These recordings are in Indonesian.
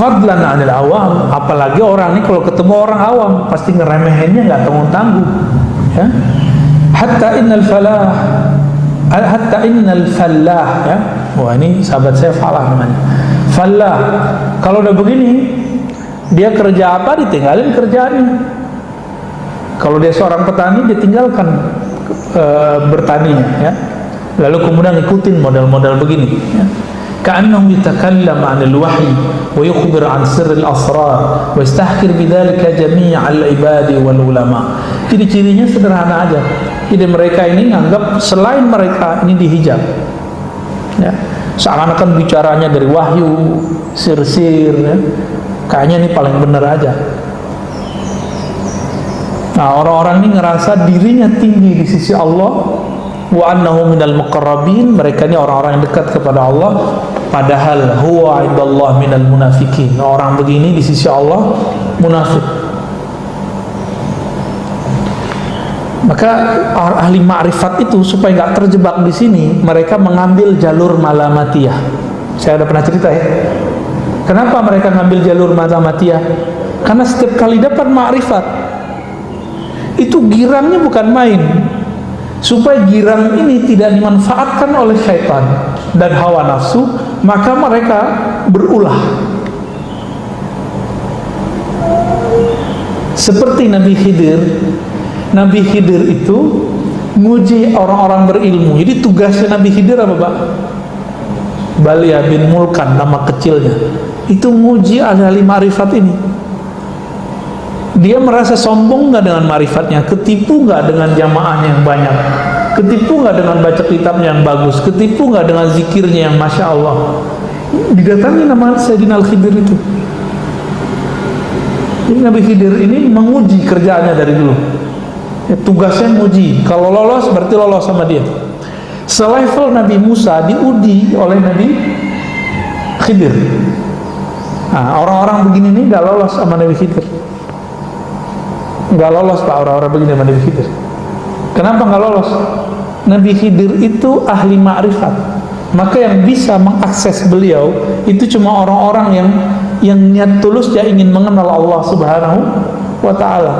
Fadlan 'anil awam, apalagi orang ini kalau ketemu orang awam pasti ngeremehinnya nggak tanggung-tanggung, ya. Hatta innal fallah, ya. Wah, ini sahabat saya Falah namanya. Fallah, kalau udah begini, dia kerja apa ditinggalin kerjaannya. Kalau dia seorang petani, dia tinggalkan bertaninya, ya. Lalu kemudian ikutin model-model begini, ya. Ka'annahu yatakallam 'anil wahyi wa yukhbir 'an sirril asrar wa yastahkir bidzalika jami'al ibadi wal ulama. Ciri-cirinya sederhana aja. Jadi mereka ini nganggap selain mereka ini dihijab, ya. Seakan-akan bicaranya dari wahyu, sir-sir, ya. Kayaknya ini paling benar aja. Nah, orang-orang ini ngerasa dirinya tinggi di sisi Allah, wa annahu minal muqarrabin, mereka ini orang-orang yang dekat kepada Allah, padahal huwa indallah minal munafikin. Orang begini di sisi Allah munafik. Maka ahli ma'rifat itu supaya nggak terjebak di sini, mereka mengambil jalur malamatiyah. Saya udah pernah cerita, ya. Kenapa mereka ngambil jalur malamatiyah? Karena setiap kali dapat ma'rifat itu girangnya bukan main. Supaya girang ini tidak dimanfaatkan oleh syaitan dan hawa nafsu, maka mereka berulah. Seperti Nabi Khidir. Nabi Khidir itu nguji orang-orang berilmu. Jadi tugasnya Nabi Khidir apa, Pak? Balia bin Mulkan, nama kecilnya. Itu nguji ahli ma'rifat ini. Dia merasa sombong nggak dengan marifatnya, ketipu nggak dengan jamaahnya yang banyak, ketipu nggak dengan baca kitabnya yang bagus, ketipu nggak dengan zikirnya yang masya Allah. Didatangi nama Sayyidina Al-Khidir itu. Jadi Nabi Khidir ini menguji kerjaannya dari dulu, ya, tugasnya menguji. Kalau lolos berarti lolos sama dia. Selevel Nabi Musa diuji oleh Nabi Khidir. Nah, orang-orang begini nih nggak lolos sama Nabi Khidir. Nggak lolos, Pak, orang-orang begini sama Nabi Khidir. Kenapa nggak lolos? Nabi Khidir itu ahli ma'rifat, maka yang bisa mengakses beliau itu cuma orang-orang yang niat tulus dia ingin mengenal Allah Subhanahu wa ta'ala.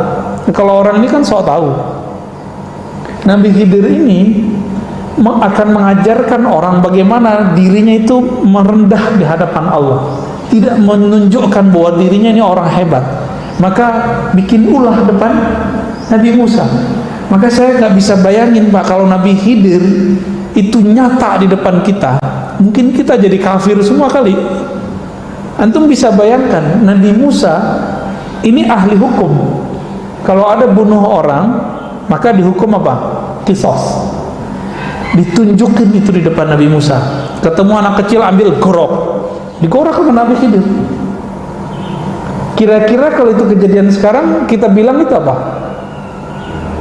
Kalau orang ini kan sok tahu. Nabi Khidir ini akan mengajarkan orang bagaimana dirinya itu merendah di hadapan Allah, tidak menunjukkan bahwa dirinya ini orang hebat. Maka bikin ulah depan Nabi Musa. Maka saya nggak bisa bayangin, Pak, kalau Nabi Khidir itu nyata di depan kita, mungkin kita jadi kafir semua kali. Antum bisa bayangkan Nabi Musa ini ahli hukum. Kalau ada bunuh orang, maka dihukum apa? Qisas. Ditunjukin itu di depan Nabi Musa. Ketemu anak kecil, ambil gorok, digorok sama Nabi Khidir. Kira-kira kalau itu kejadian sekarang, kita bilang itu apa?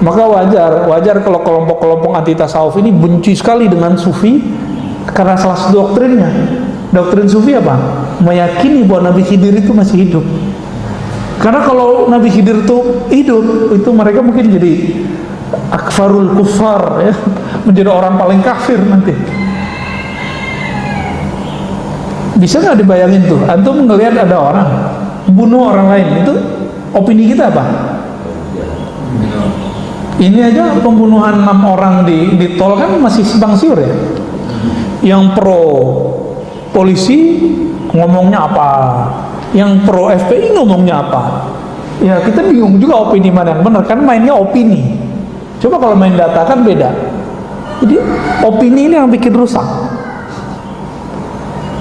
Maka wajar kalau kelompok-kelompok anti tasawuf ini benci sekali dengan sufi karena salah satu doktrinnya. Doktrin sufi apa? Meyakini bahwa Nabi Khidir itu masih hidup. Karena kalau Nabi Khidir itu hidup, itu mereka mungkin jadi akfarul kufar, ya, menjadi orang paling kafir nanti. Bisa nggak dibayangin tuh? Antum ngelihat ada orang bunuh orang lain, itu opini kita apa? Ini aja pembunuhan 6 orang di tol kan masih simpang siur, ya. Yang pro polisi ngomongnya apa, yang pro FPI ngomongnya apa. Ya kita bingung juga opini mana yang benar, kan mainnya opini. Coba kalau main data kan beda. Jadi opini ini yang bikin rusak.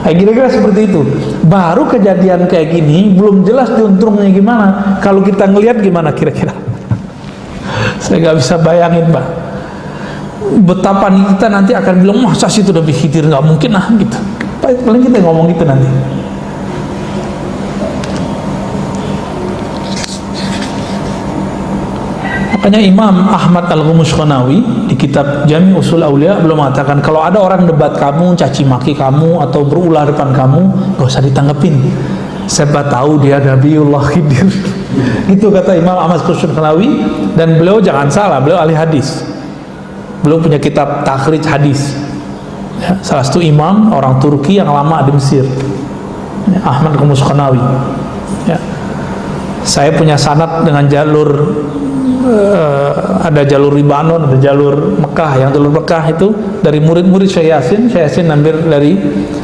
Kira-kira seperti itu. Baru kejadian kayak gini belum jelas juntrungnya gimana. Kalau kita ngelihat gimana kira-kira? Saya nggak bisa bayangin, Pak. Betapa kita nanti akan bilang, masa sih itu Nabi Khidir, nggak mungkin lah gitu. Paling kita ngomong gitu nanti. Makanya Imam Ahmad Al-Ghumushqanawi di kitab Jami' Usul Aulia belum mengatakan kalau ada orang debat kamu, caci maki kamu atau berulah depan kamu, gak usah ditanggepin. Siapa tahu dia Nabiullah Khidir. Itu kata Imam Ahmad Al-Ghumushqanawi, dan beliau jangan salah, beliau ahli hadis. Beliau punya kitab takhrij hadis. Ya, salah satu imam orang Turki yang lama di Mesir. Ahmad Khumus Khonawi. Ya. Saya punya sanad dengan jalur ada jalur Libanon, ada jalur Mekah. Yang jalur Mekah itu dari murid-murid Syekh Yasin ambil dari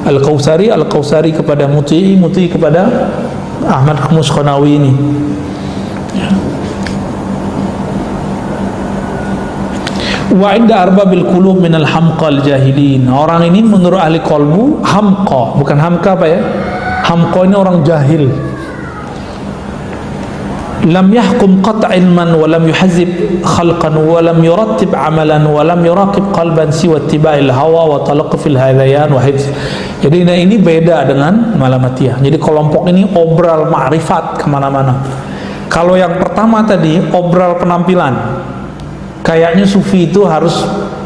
Al-Kausari kepada Muti kepada Ahmad Khumus Khonawi ini. Ya. Wa inda arbabil qulub minal hamqal jahilin. Orang ini menurut ahli qalbu hamqa, bukan hamka apa ya? Hamqa ini orang jahil. Lam yahkum qat' ilman wa lam yuhazib khalqan wa lam yurattib amalan wa lam yuraqib qalban siwa ittiba'il hawa wa talaqufil hadayan wa hifz. Jadi ini beda dengan Malamatiyah. Jadi kelompok ini obral ma'rifat kemana-mana. Kalau yang pertama tadi obral penampilan, kayaknya sufi itu harus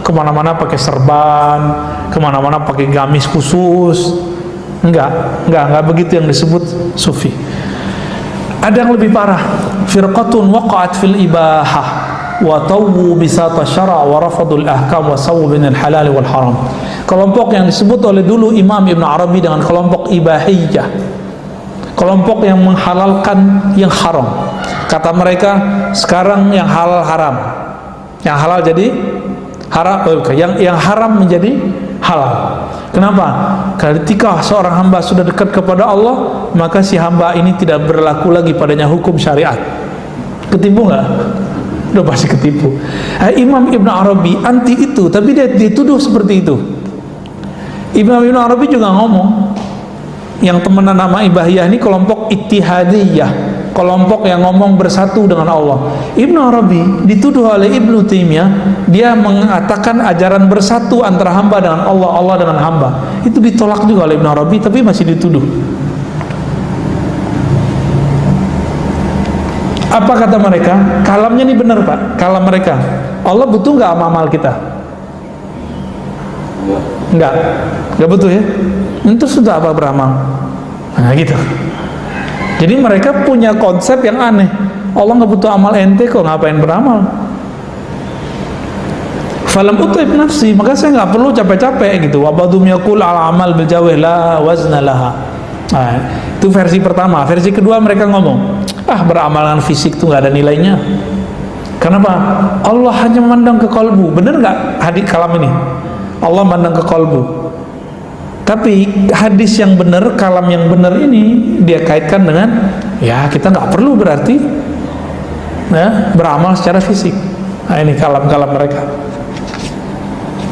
kemana-mana pakai serban, kemana-mana pakai gamis khusus. Enggak begitu yang disebut sufi. Ada yang lebih parah, firqatun waqa'at fil ibahah wa tawwu bisata syara' wa rafadul ahkam wa sawwu binal halal wal haram. Kelompok yang disebut oleh dulu Imam Ibn Arabi dengan kelompok ibahiyah, kelompok yang menghalalkan yang haram. Kata mereka, sekarang yang halal haram, yang halal jadi haram, yang haram menjadi halal. Kenapa? Ketika seorang hamba sudah dekat kepada Allah, maka si hamba ini tidak berlaku lagi padanya hukum syariat. Ketipu nggak? Udah pasti ketipu. Imam Ibn Arabi anti itu, tapi dia dituduh seperti itu. Imam Ibn Arabi juga ngomong, yang temenan nama Ibahiyah ini kelompok ittihadiyah, kelompok yang ngomong bersatu dengan Allah. Ibn Arabi dituduh oleh Ibn Taimiyah, dia mengatakan ajaran bersatu antara hamba dengan Allah, Allah dengan hamba. Itu ditolak juga oleh Ibn Arabi, tapi masih dituduh. Apa kata mereka? Kalamnya ini benar Pak, kalam mereka. Allah butuh nggak amal kita? Nggak butuh ya? Itu sudah apa beramal? Nah gitu. Jadi mereka punya konsep yang aneh. Allah nggak butuh amal ente kok, ngapain beramal? Falam utaib nafsi, maka saya nggak perlu capek-capek gitu. Wabadum yakul al amal bil jawih la wazna laha. Nah, itu versi pertama. Versi kedua mereka ngomong, beramalan fisik tuh nggak ada nilainya. Kenapa? Allah hanya memandang ke kalbu. Bener nggak hadis kalam ini? Allah memandang ke kalbu. Tapi hadis yang benar, kalam yang benar ini dia kaitkan dengan ya kita nggak perlu berarti ya, beramal secara fisik. Nah ini kalam-kalam mereka.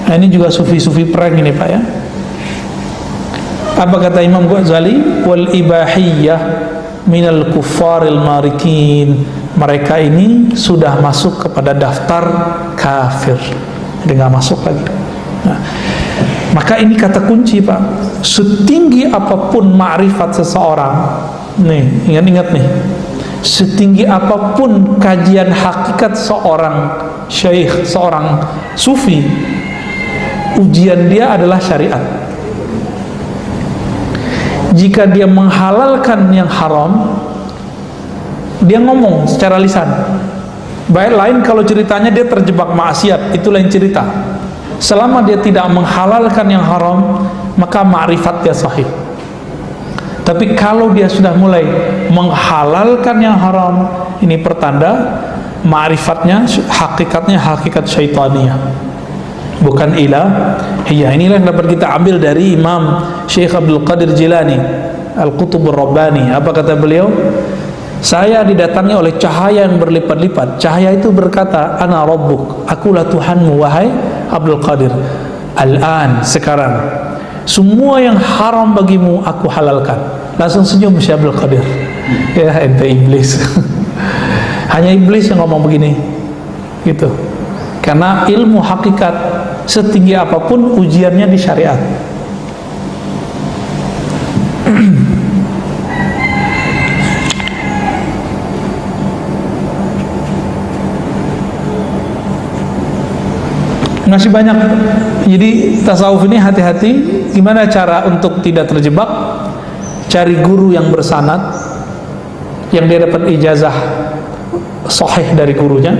Nah ini juga sufi-sufi prank ini Pak ya. Apa kata Imam Ghazali? Wal ibahiyah minal kuffaril marikin. Mereka ini sudah masuk kepada daftar kafir. Jadi nggak masuk lagi. Nah, maka ini kata kunci Pak. Setinggi apapun ma'rifat seseorang, nih ingat-ingat nih, setinggi apapun kajian hakikat seorang syekh, seorang sufi, ujian dia adalah syariat. Jika dia menghalalkan yang haram, dia ngomong secara lisan. Baik lain kalau ceritanya dia terjebak maksiat, itu lain cerita. Selama dia tidak menghalalkan yang haram, maka ma'rifat dia sahih. Tapi kalau dia sudah mulai menghalalkan yang haram, ini pertanda ma'rifatnya, hakikatnya hakikat syaitaniyah, bukan ilahiyah. Inilah yang dapat kita ambil dari Imam Syekh Abdul Qadir Jilani Al-Qutubur Rabbani. Apa kata beliau? Saya didatangi oleh cahaya yang berlipat-lipat. Cahaya itu berkata, Ana Rabbuk, akulah Tuhanmu wahai Abdul Qadir. Al-an, sekarang semua yang haram bagimu aku halalkan. Langsung senyum Syekh Abdul Qadir. Ya ente iblis. Hanya iblis yang ngomong begini gitu. Karena ilmu hakikat setinggi apapun ujiannya di syariat. Masih banyak. Jadi tasawuf ini hati-hati. Gimana cara untuk tidak terjebak? Cari guru yang bersanad, yang dia dapat ijazah sahih dari gurunya,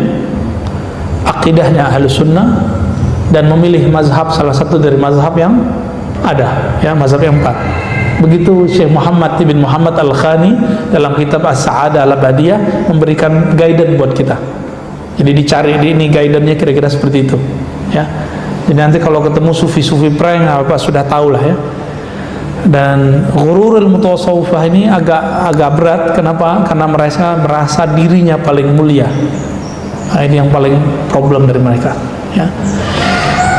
akidahnya Ahlus Sunnah, dan memilih mazhab salah satu dari mazhab yang ada, ya mazhab yang 4. Begitu Syekh Muhammad ibn Muhammad Al-Khani dalam kitab As-Sa'adah Al-Abadiyah memberikan guidance buat kita. Jadi dicari ini guidance-nya kira-kira seperti itu, ya. Jadi nanti kalau ketemu sufi-sufi prank apa sudah tahu lah ya. Dan ghururul mutasawwifah ini agak berat. Kenapa? Karena merasa dirinya paling mulia. Nah, ini yang paling problem dari mereka, ya.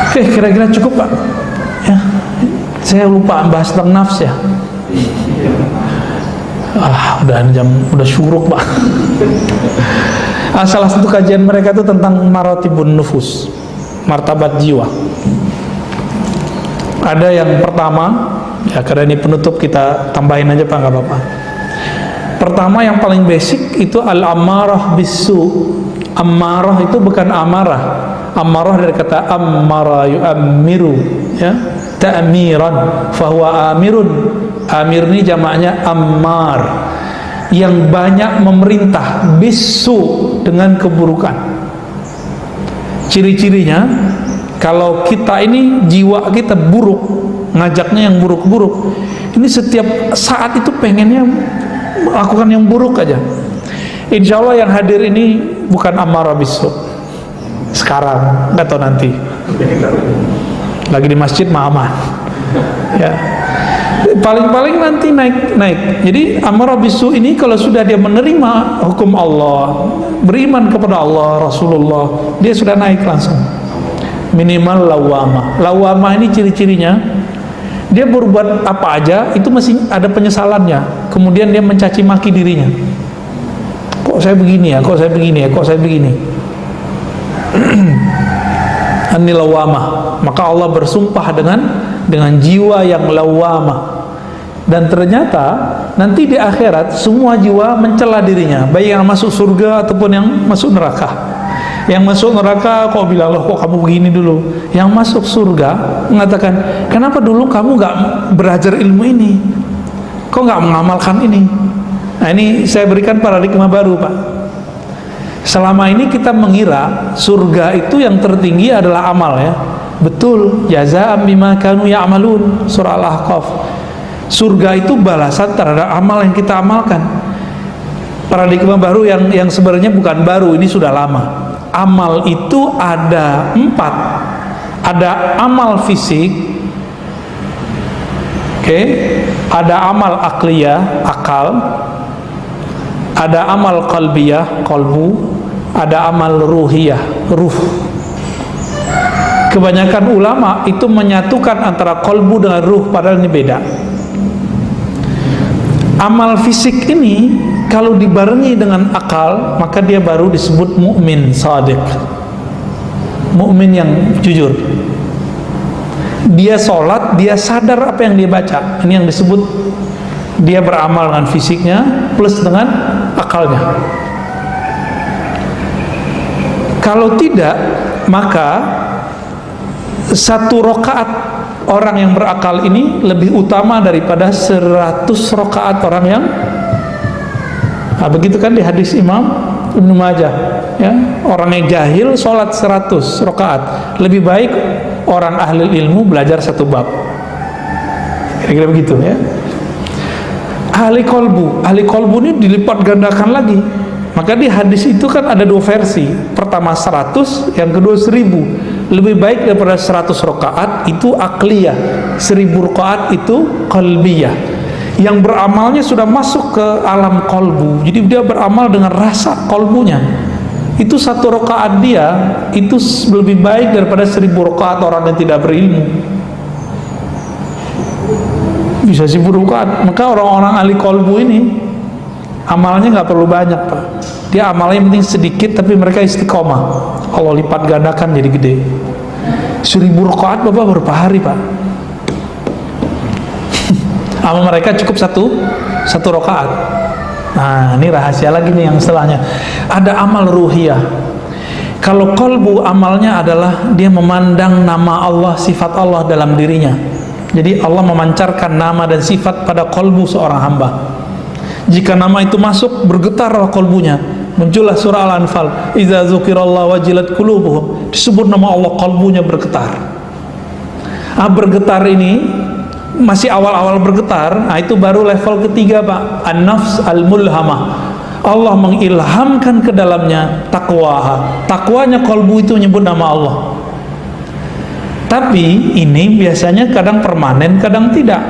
Oke, kira-kira cukup Pak, ya. Saya lupa bahas tentang nafs ya. Udah syuruk Pak. Salah satu kajian mereka itu tentang maratibun nufus, martabat jiwa. Ada yang pertama, ya karena ini penutup kita tambahin aja Pak, nggak apa-apa. Pertama yang paling basic itu al-ammarah bisu. Ammarah itu bukan amarah. Ammarah dari kata ammara yu'ammiru, ya, ta'miran, fahuwa amirun. Amir ini jamaknya ammar, yang banyak memerintah, bisu, dengan keburukan. Ciri-cirinya, kalau kita ini jiwa kita buruk, ngajaknya yang buruk-buruk, ini setiap saat itu pengennya melakukan yang buruk aja. Insya Allah yang hadir ini bukan amarah bisu sekarang, nggak tahu nanti. Lagi di masjid mah aman, ya. Paling-paling nanti naik. Jadi amarah bisu ini kalau sudah dia menerima hukum Allah, beriman kepada Allah, Rasulullah, dia sudah naik langsung. Minimal lawamah. Lawamah ini ciri-cirinya, dia berbuat apa aja itu masih ada penyesalannya. Kemudian dia mencaci maki dirinya. Kok saya begini ya? Kok saya begini ya? Kok saya begini? Ini lawamah. Maka Allah bersumpah dengan jiwa yang lawamah. Dan ternyata nanti di akhirat semua jiwa mencela dirinya, baik yang masuk surga ataupun yang masuk neraka. Yang masuk neraka kok bilang, loh kok kamu begini dulu. Yang masuk surga mengatakan, kenapa dulu kamu gak belajar ilmu ini? Kok gak mengamalkan ini? Nah, ini saya berikan paradigma baru Pak. Selama ini kita mengira surga itu yang tertinggi adalah amal, ya. Betul, jazaa'an bima kanu ya'malun, surah Al-Ahqaf. Surga itu balasan terhadap amal yang kita amalkan. Paradigma baru yang sebenarnya bukan baru, ini sudah lama. Amal itu ada 4. Ada amal fisik, ada amal akliyah, akal, ada amal qalbiyah, qalbu, ada amal ruhiyah, ruh. Kebanyakan ulama itu menyatukan antara qalbu dengan ruh, padahal ini beda. Amal fisik ini kalau dibarengi dengan akal, maka dia baru disebut mukmin shadiq, mukmin yang jujur. Dia sholat, dia sadar apa yang dia baca. Ini yang disebut dia beramal dengan fisiknya plus dengan akalnya. Kalau tidak, maka satu rakaat orang yang berakal ini lebih utama daripada 100 rakaat orang yang begitu kan di hadis Imam Ibnu Majah, ya, orang yang jahil sholat 100 rakaat lebih baik orang ahli ilmu belajar 1 bab. Kira-kira begitu, ya. Ahli kolbu ini dilipat gandakan lagi. Maka di hadis itu kan ada 2 versi. Pertama 100, yang kedua 1000. Lebih baik daripada 100 rakaat itu akliyah, 1000 rakaat itu qalbiyah. Yang beramalnya sudah masuk ke alam kolbu, jadi dia beramal dengan rasa kolbunya. Itu 1 rakaat dia itu lebih baik daripada 1000 rakaat orang yang tidak berilmu. Bisa 1000 rakaat. Maka orang-orang ahli kolbu ini amalnya nggak perlu banyak Pak. Dia amalnya yang penting sedikit, tapi mereka istiqomah. Allah lipat gandakan jadi gede. 1000 rakaat Bapak berapa hari Pak? Amal mereka cukup satu rakaat. Nah, ini rahasia lagi nih yang setelahnya. Ada amal ruhiyah. Kalau kolbu amalnya adalah dia memandang nama Allah, sifat Allah dalam dirinya. Jadi Allah memancarkan nama dan sifat pada kolbu seorang hamba. Jika nama itu masuk, bergetarlah kolbunya. Muncullah surah Al-Anfal, idza dzukirallahu wajilat qulubuhum. Disebut nama Allah, kolbunya bergetar. Bergetar ini masih awal-awal bergetar, nah itu baru level ketiga Pak, an-nafs al-mulhamah. Allah mengilhamkan ke dalamnya takwa. Takwanya kolbu itu menyebut nama Allah. Tapi ini biasanya kadang permanen, kadang tidak.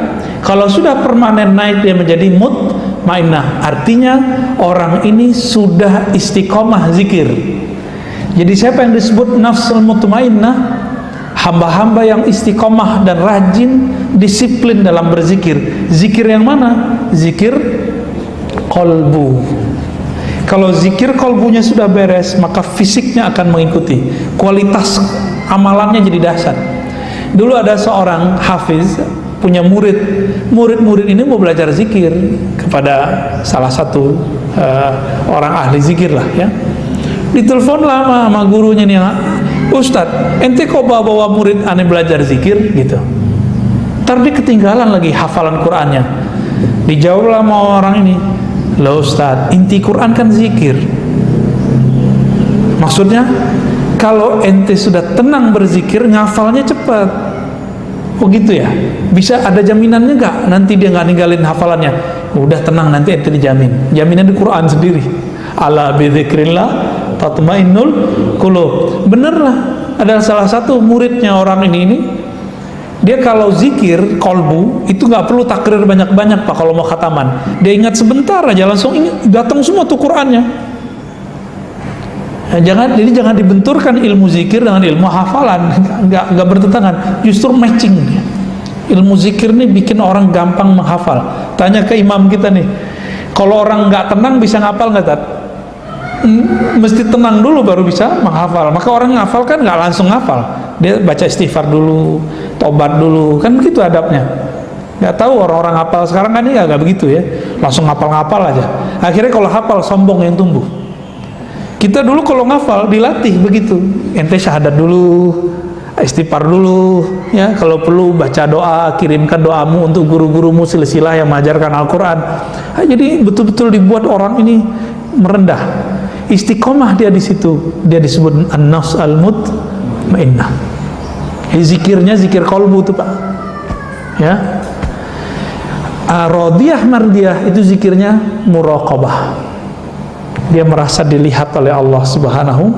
Kalau sudah permanen naik dia menjadi mutmainnah, artinya orang ini sudah istiqomah zikir. Jadi siapa yang disebut nafsul mutmainnah? Hamba-hamba yang istiqomah dan rajin, disiplin dalam berzikir. Zikir yang mana? Zikir kolbu. Kalau zikir kolbunya sudah beres, maka fisiknya akan mengikuti. Kualitas amalannya jadi dahsyat. Dulu ada seorang hafiz punya murid ini mau belajar zikir kepada salah satu orang ahli zikir lah ya. Ditelepon lama sama gurunya nih, Ustadz, ente kok bawa murid aneh belajar zikir gitu. Ntar dia ketinggalan lagi hafalan Qur'annya. Dijawab sama orang ini, lah Ustadz, inti Qur'an kan zikir. Maksudnya kalau ente sudah tenang berzikir, ngafalnya cepat. Oh gitu ya? Bisa ada jaminannya nggak? Nanti dia nggak ninggalin hafalannya. Udah tenang, nanti ente dijamin. Jaminan di Qur'an sendiri. Ala bidzikrillah tatmainnul qulub. Bener lah, ada salah satu muridnya orang ini dia kalau zikir kolbu itu nggak perlu takrir banyak-banyak Pak. Kalau mau khataman dia ingat sebentar aja langsung ingat, datang semua tuh Qur'annya. Nah, jadi jangan dibenturkan ilmu zikir dengan ilmu hafalan, nggak bertentangan, justru matching. Ilmu zikir nih bikin orang gampang menghafal. Tanya ke imam kita nih, kalau orang nggak tenang bisa ngapal nggak Tat? Mesti tenang dulu baru bisa menghafal. Maka orang ngafal kan nggak langsung ngafal, dia baca istighfar dulu, tobat dulu, kan begitu adabnya. Nggak tahu orang-orang hafal sekarang kan ini nggak begitu ya, langsung ngapal-ngapal aja. Akhirnya kalau hafal sombong yang tumbuh. Kita dulu kalau ngafal dilatih begitu, ente syahadat dulu, istighfar dulu, ya kalau perlu baca doa, kirimkan doamu untuk guru-gurumu silsilah yang mengajarkan Al-Quran. Nah, jadi betul-betul dibuat orang ini merendah. Istiqomah dia di situ, dia disebut an-nafs al-mutmainnah. Zikirnya zikir kolbu tuh Pak, ya. Radiyah mardiyah itu zikirnya muraqabah. Dia merasa dilihat oleh Allah Subhanahu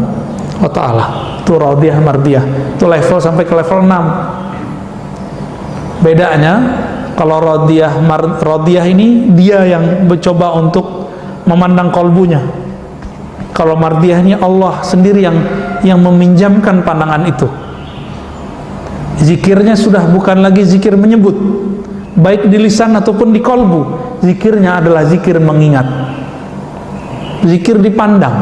wa ta'ala. Itu radiyah mardiyah. Itu level sampai ke level 6. Bedanya kalau radiyah ini dia yang mencoba untuk memandang kolbunya. Kalau mardiyahnya Allah sendiri yang meminjamkan pandangan itu. Zikirnya sudah bukan lagi zikir menyebut, baik di lisan ataupun di kolbu. Zikirnya adalah zikir mengingat, zikir dipandang.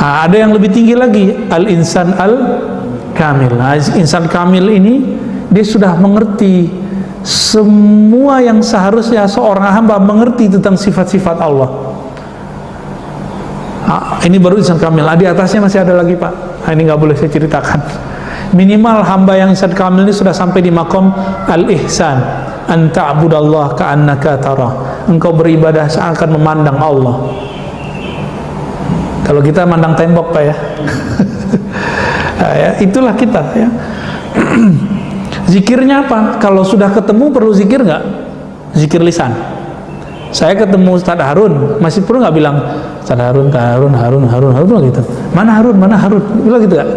Nah, ada yang lebih tinggi lagi, al-insan al-kamil. Nah, insan kamil ini dia sudah mengerti semua yang seharusnya seorang hamba mengerti tentang sifat-sifat Allah. Ini baru insan kamil. Di atasnya masih ada lagi Pak. Ini nggak boleh saya ceritakan. Minimal hamba yang insan kamil ini sudah sampai di makom al-ihsan, an ta'budallah ka'annaka tarah. Engkau beribadah seakan memandang Allah. Kalau kita mandang tembok Pak ya. Nah, ya itulah kita ya. Zikirnya apa? Kalau sudah ketemu perlu zikir nggak? Zikir lisan. Saya ketemu Ustaz Harun, masih perlu nggak bilang Ustaz Harun gitu. Mana Harun? Bilang gitu nggak?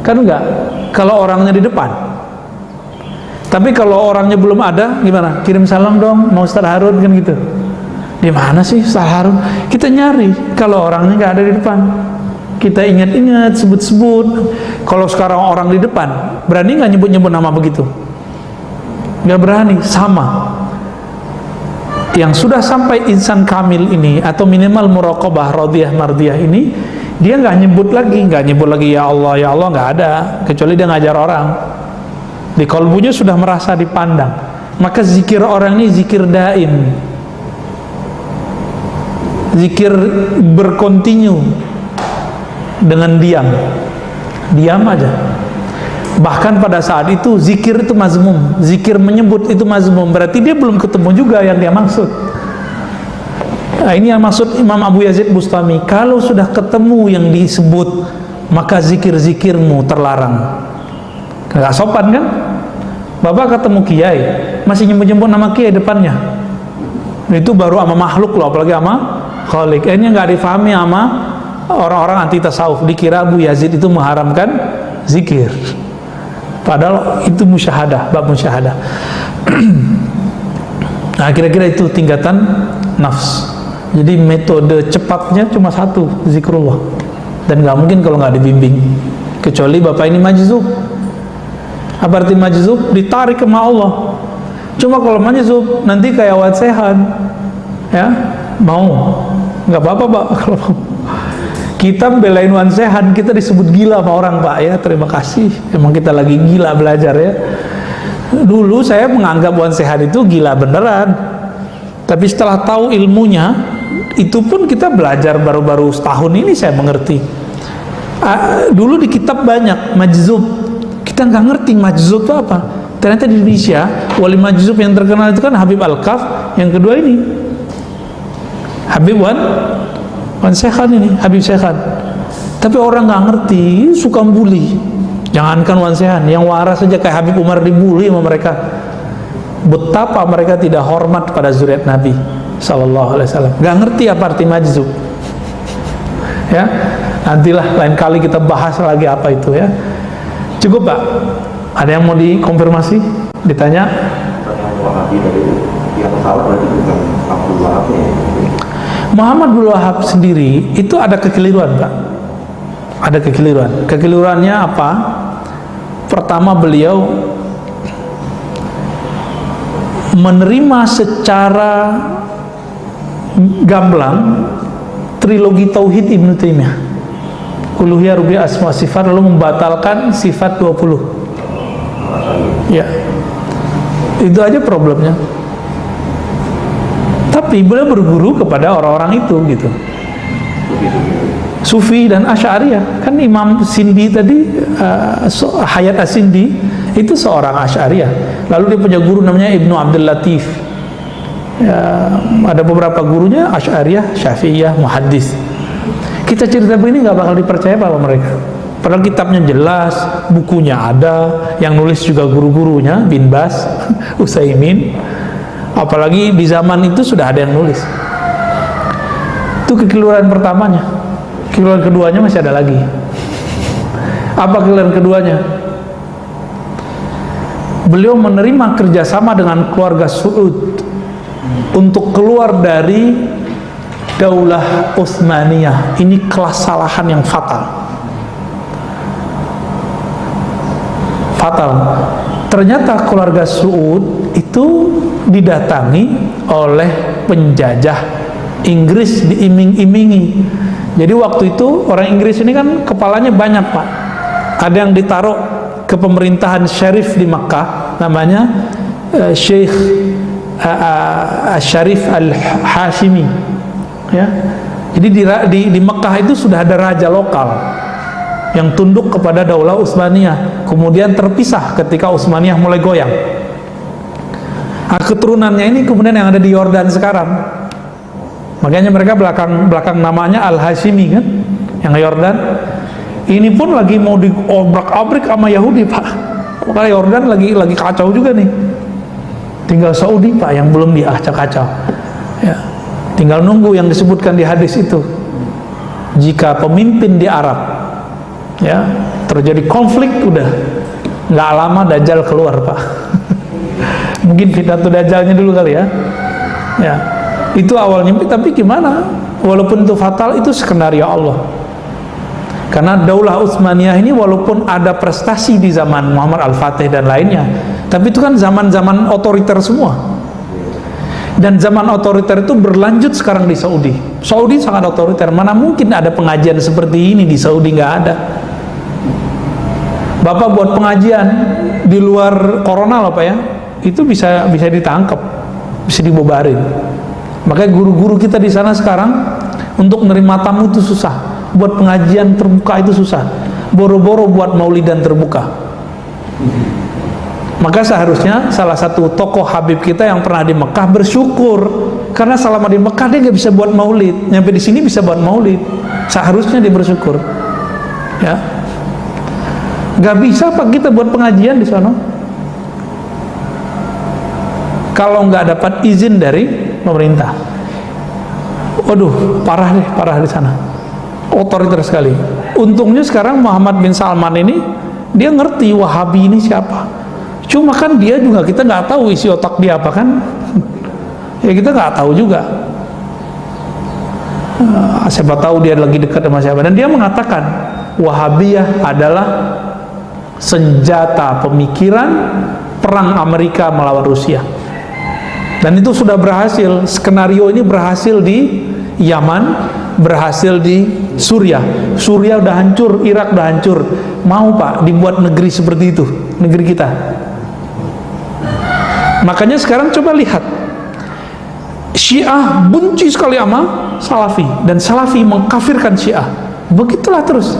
Kan nggak. Kalau orangnya di depan. Tapi kalau orangnya belum ada, gimana? Kirim salam dong, mau Ustaz Harun kan gitu. Di mana sih Ustaz Harun? Kita nyari. Kalau orangnya nggak ada di depan, kita ingat-ingat, sebut-sebut. Kalau sekarang orang di depan, berani nggak nyebut-nyebut nama begitu? Nggak berani. Sama. Yang sudah sampai insan kamil ini atau minimal muraqabah radiyah mardiyah ini, dia nggak nyebut lagi ya Allah nggak ada, kecuali dia ngajar orang. Di kolbunya sudah merasa dipandang. Maka zikir orang ini zikir daim, zikir berkontinu dengan diam aja. Bahkan pada saat itu zikir itu mazmum, zikir menyebut itu mazmum, berarti dia belum ketemu juga yang dia maksud. Nah, ini yang maksud Imam Abu Yazid Bustami, kalau sudah ketemu yang disebut maka zikir-zikirmu terlarang. Nggak sopan kan? Bapak ketemu kiai masih nyebut-nyebut nama kiai depannya, itu baru sama makhluk loh, apalagi sama khalik. Ini nggak difahami sama orang-orang anti tasawuf, dikira Abu Yazid itu mengharamkan zikir, padahal itu musyahadah, bab musyahadah. Nah, kira-kira itu tingkatan nafs. Jadi metode cepatnya cuma satu, zikrullah, dan nggak mungkin kalau nggak dibimbing, kecuali bapak ini majzub. Apa arti majzub? Ditarik ke Allah. Cuma kalau majzub nanti kayak watsehan, ya mau nggak apa-apa pak kalau mau. Kita belain wansehan, kita disebut gila sama orang pak ya. Terima kasih, emang kita lagi gila belajar ya. Dulu saya menganggap wansehan itu gila beneran, tapi setelah tahu ilmunya, itu pun kita belajar baru-baru setahun ini saya mengerti. Dulu di kitab banyak majzub, kita nggak ngerti majzub itu apa. Ternyata di Indonesia wali majzub yang terkenal itu kan Habib Al-Kaf, yang kedua ini Habib Wan Sekhan ini, Habib Sekhan. Tapi orang nggak ngerti, suka bully. Jangankan Wan Sekhan, yang waras saja kayak Habib Umar dibully sama mereka. Betapa mereka tidak hormat pada zuriat Nabi Sallallahu Alaihi Wasallam. Nggak ngerti apa arti majzub. Ya, nantilah lain kali kita bahas lagi apa itu ya. Cukup pak. Ada yang mau dikonfirmasi? Ditanya? Muhammad bin Wahab sendiri itu ada kekeliruan pak. Ada kekeliruan. Kekeliruannya apa? Pertama, beliau menerima secara gamblang trilogi tauhid Ibnu Taimiyah, uluhiyah, rububiyah, asma sifat, lalu membatalkan sifat 20. Ya, itu aja problemnya. Tapi beliau berguru kepada orang-orang itu gitu, Sufi dan Asy'ariyah. Kan Imam Sindi tadi, Hayat As-Sindi itu seorang Asy'ariyah. Lalu dia punya guru namanya Ibnu Abdul Latif. Ya, ada beberapa gurunya Asy'ariyah, Syafi'iyah, muhaddis. Kita cerita begini nggak bakal dipercaya sama mereka. Padahal kitabnya jelas, bukunya ada, yang nulis juga guru-gurunya, Bin Bas, Utsaimin. Apalagi di zaman itu sudah ada yang nulis. Itu kekeliruan pertamanya. Kekeliruan keduanya masih ada lagi. Apa kekeliruan keduanya? Beliau menerima kerjasama dengan keluarga Saud untuk keluar dari Daulah Utsmaniyah. Ini kesalahan yang fatal. Fatal. Ternyata keluarga Saud itu didatangi oleh penjajah Inggris, diiming-imingi. Jadi waktu itu orang Inggris ini kan kepalanya banyak pak. Ada yang ditaruh ke pemerintahan syarif di Makkah, namanya Syekh Syarif Al-Hashimi ya. Jadi di Mekah itu sudah ada raja lokal yang tunduk kepada Daulah Utsmaniyah, kemudian terpisah ketika Utsmaniyah mulai goyang. Nah, keturunannya ini kemudian yang ada di Yordan sekarang, makanya mereka belakang namanya Al-Hashimi kan, yang Yordan. Ini pun lagi mau diobrak-abrik sama Yahudi pak. Makanya Yordan lagi kacau juga nih. Tinggal Saudi pak yang belum diacak-acak ya. Tinggal nunggu yang disebutkan di hadis itu. Jika pemimpin di Arab ya terjadi konflik, udah nggak lama Dajjal keluar pak. Mungkin pidato Dajjalnya dulu kali ya. Ya, itu awalnya. Tapi gimana? Walaupun itu fatal, itu skenario Allah. Karena Daulah Utsmaniyah ini walaupun ada prestasi di zaman Muhammad Al-Fatih dan lainnya, tapi itu kan zaman-zaman otoriter semua. Dan zaman otoriter itu berlanjut sekarang di Saudi. Saudi sangat otoriter. Mana mungkin ada pengajian seperti ini di Saudi? Nggak ada. Bapak buat pengajian di luar corona loh pak ya, itu bisa ditangkap, bisa dibubarin. Makanya guru-guru kita di sana sekarang untuk menerima tamu itu susah. Buat pengajian terbuka itu susah. Boro-boro buat maulidan terbuka. Maka seharusnya salah satu tokoh Habib kita yang pernah di Mekah bersyukur, karena selama di Mekah dia nggak bisa buat maulid, nyampe di sini bisa buat maulid. Seharusnya dia bersyukur. Ya, nggak bisa pak kita buat pengajian di sana. kalau nggak dapat izin dari pemerintah. Waduh, parah di sana, otoriter sekali. Untungnya sekarang Muhammad bin Salman ini dia ngerti Wahabi ini siapa. Cuma kan dia juga, kita nggak tahu isi otak dia apa kan. Ya kita nggak tahu juga. Siapa tahu dia lagi dekat sama siapa. Dan dia mengatakan Wahabiyah adalah senjata pemikiran perang Amerika melawan Rusia. Dan itu sudah berhasil. Skenario ini berhasil di Yaman, berhasil di Suriah. Suriah udah hancur, Irak udah hancur. Mau Pak dibuat negeri seperti itu, negeri kita. Makanya sekarang coba lihat, Syiah benci sekali sama Salafi, dan Salafi mengkafirkan Syiah. Begitulah terus.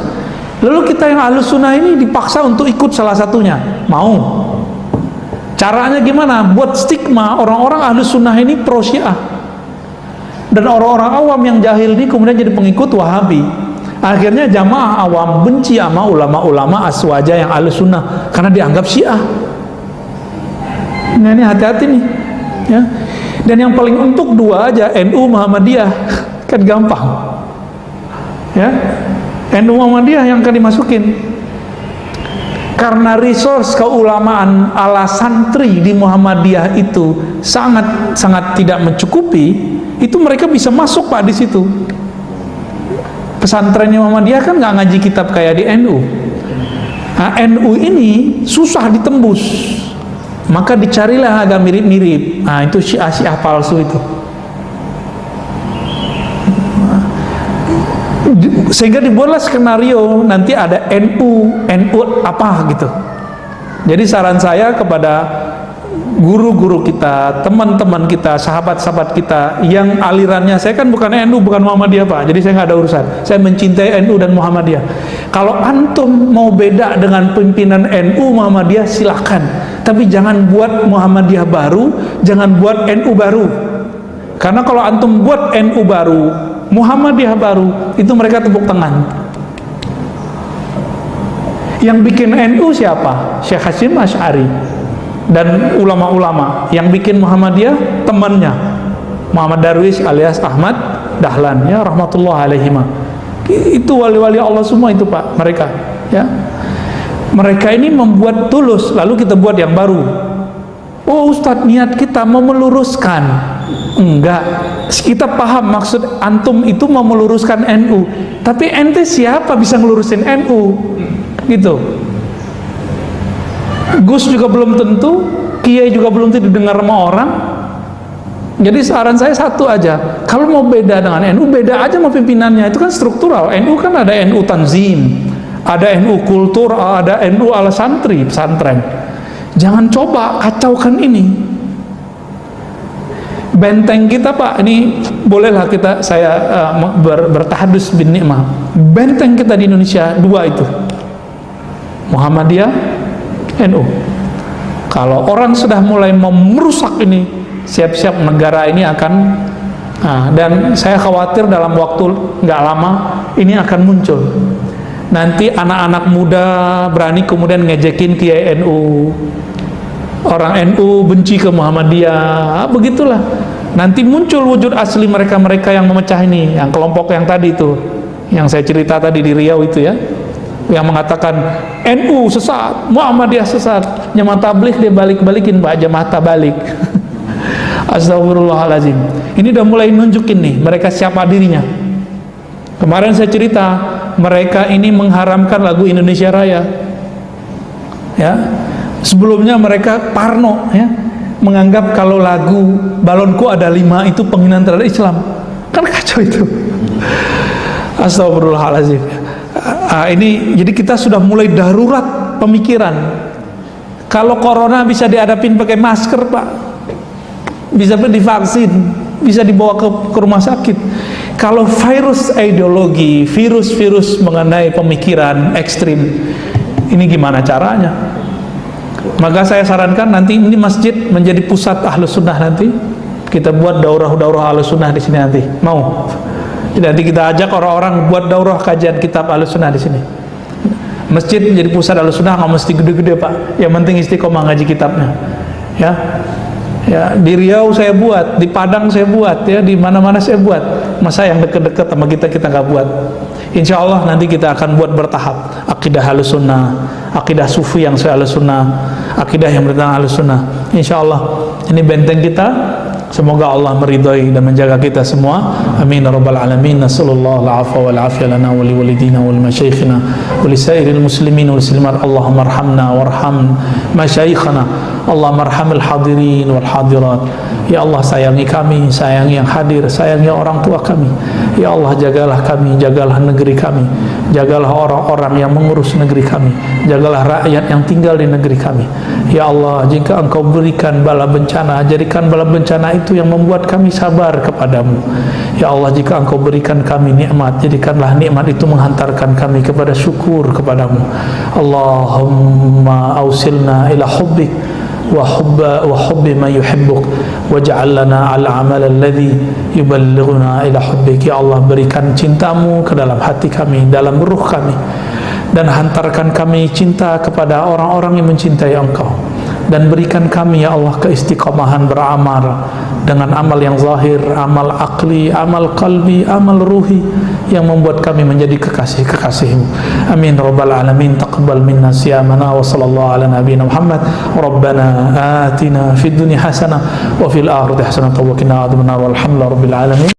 Lalu kita yang Ahlus Sunnah ini dipaksa untuk ikut salah satunya. Mau? Caranya gimana? Buat stigma orang-orang Ahlus Sunnah ini pro Syiah, dan orang-orang awam yang jahil ini kemudian jadi pengikut Wahabi. Akhirnya jamaah awam benci sama ulama-ulama aswaja yang Ahlus Sunnah karena dianggap Syiah. Nah ini hati-hati nih ya. Dan yang paling untuk dua aja, NU Muhammadiyah, kan gampang ya. NU Muhammadiyah yang akan dimasukin, karena resource keulamaan ala santri di Muhammadiyah itu sangat tidak mencukupi. Itu mereka bisa masuk Pak di situ. Pesantrennya Muhammadiyah kan nggak ngaji kitab kayak di NU. Nah, NU ini susah ditembus, maka dicarilah agak mirip-mirip. Nah itu Syiah palsu itu. Sehingga dibuatlah skenario nanti ada NU apa gitu. Jadi saran saya kepada guru-guru kita, teman-teman kita, sahabat-sahabat kita yang alirannya, saya kan bukan NU, bukan Muhammadiyah Pak, jadi saya nggak ada urusan. Saya mencintai NU dan Muhammadiyah. Kalau antum mau beda dengan pimpinan NU Muhammadiyah silakan, tapi jangan buat Muhammadiyah baru, jangan buat NU baru. Karena kalau antum buat NU baru, Muhammadiyah baru, itu mereka tepuk tangan. Yang bikin NU siapa? Syekh Hasyim Asy'ari dan ulama-ulama. Yang bikin Muhammadiyah temannya Muhammad Darwish alias Ahmad Dahlan ya rahmatullah alaihima. Itu wali-wali Allah semua itu Pak, mereka ya. Mereka ini membuat tulus, lalu kita buat yang baru. Oh Ustadz, niat kita mau meluruskan. Enggak, kita paham maksud antum itu mau meluruskan NU, tapi ente siapa bisa ngelurusin NU gitu. Gus juga belum tentu, Kiai juga belum tentu didengar sama orang. Jadi saran saya satu aja, kalau mau beda dengan NU, beda aja sama pimpinannya. Itu kan struktural. NU kan ada NU tanzim, ada NU kultur, ada NU ala santri, pesantren. Jangan coba kacaukan ini. Benteng kita Pak, ini bolehlah kita, saya bertahadus bin ni'mah. Benteng kita di Indonesia dua itu, Muhammadiyah, NU. Kalau orang sudah mulai merusak ini, siap-siap negara ini akan dan saya khawatir dalam waktu nggak lama ini akan muncul. Nanti anak-anak muda berani kemudian ngejekin Kiai NU, orang NU benci ke Muhammadiyah, begitulah. Nanti muncul wujud asli mereka-mereka yang memecah ini, yang kelompok yang tadi itu, yang saya cerita tadi di Riau itu ya, yang mengatakan NU sesat, Muhammadiyah sesat, jamaah tabligh dia balik-balikin Pak, jamaah tabalik. Astagfirullahaladzim. Ini udah mulai nunjukin nih mereka siapa dirinya. Kemarin saya cerita, mereka ini mengharamkan lagu Indonesia Raya ya. Sebelumnya mereka parno ya, menganggap kalau lagu Balonku Ada 5 itu penghinaan terhadap Islam. Kan kacau itu. Astagfirullahaladzim. Ini jadi kita sudah mulai darurat pemikiran. Kalau corona bisa dihadapin pakai masker Pak, bisa divaksin, bisa dibawa ke rumah sakit. Kalau virus ideologi, virus mengenai pemikiran ekstrim, ini gimana caranya? Maka saya sarankan nanti ini masjid menjadi pusat Ahlus Sunnah, nanti kita buat daurah Ahlus Sunnah di sini nanti. Mau? Nanti kita ajak orang-orang buat daurah kajian kitab Ahlus Sunnah di sini. Masjid menjadi pusat Ahlus Sunnah, nggak mesti gede-gede Pak. Yang penting istiqomah ngaji kitabnya. Ya. Ya, di Riau saya buat, di Padang saya buat, ya, di mana-mana saya buat. Masa yang deket-deket sama kita nggak buat? Insya Allah nanti kita akan buat bertahap. Akidah Ahlus Sunnah, akidah Sufi yang saya Ahlus Sunnah, akidah yang bertentang Ahlus Sunnah. Insya Allah ini benteng kita. Semoga Allah meridhai dan menjaga kita semua. Amin ya rabbal alamin. Nasallallahu al-afwa wal afiyah lana wa li walidina wal masyayikhina wa li sairil muslimin wal muslimat. Allahumma arhamna warham masyayikhana. Allahumma arhamil hadirin wal hadirat. Ya Allah, sayangi kami, sayangi yang hadir, sayangi orang tua kami. Ya Allah, jagalah kami, jagalah negeri kami, jagalah orang-orang yang mengurus negeri kami, jagalah rakyat yang tinggal di negeri kami. Ya Allah, jika Engkau berikan bala bencana, jadikan bala bencana itu yang membuat kami sabar kepadamu. Ya Allah, jika Engkau berikan kami nikmat, jadikanlah nikmat itu menghantarkan kami kepada syukur kepadamu. Allahumma ausilna ila hubbik wa hubbi man yuhibbuk waj'al lana al-amal alladhi yuballighuna ila hubbik. Ya Allah, berikan cintamu ke dalam hati kami, dalam ruh kami, dan hantarkan kami cinta kepada orang-orang yang mencintai Engkau, dan berikan kami ya Allah keistiqomahan beramal dengan amal yang zahir, amal akli, amal qalbi, amal ruhi yang membuat kami menjadi kekasih-kekasih-Mu. Amin rabbal alamin. Taqabbal minna siyamana wa sallallahu ala nabiyyina Muhammad. Rabbana atina fid dunya hasanah wa fil akhirati hasanah wa qina adzabannar. Walhamdulillahi rabbil alamin.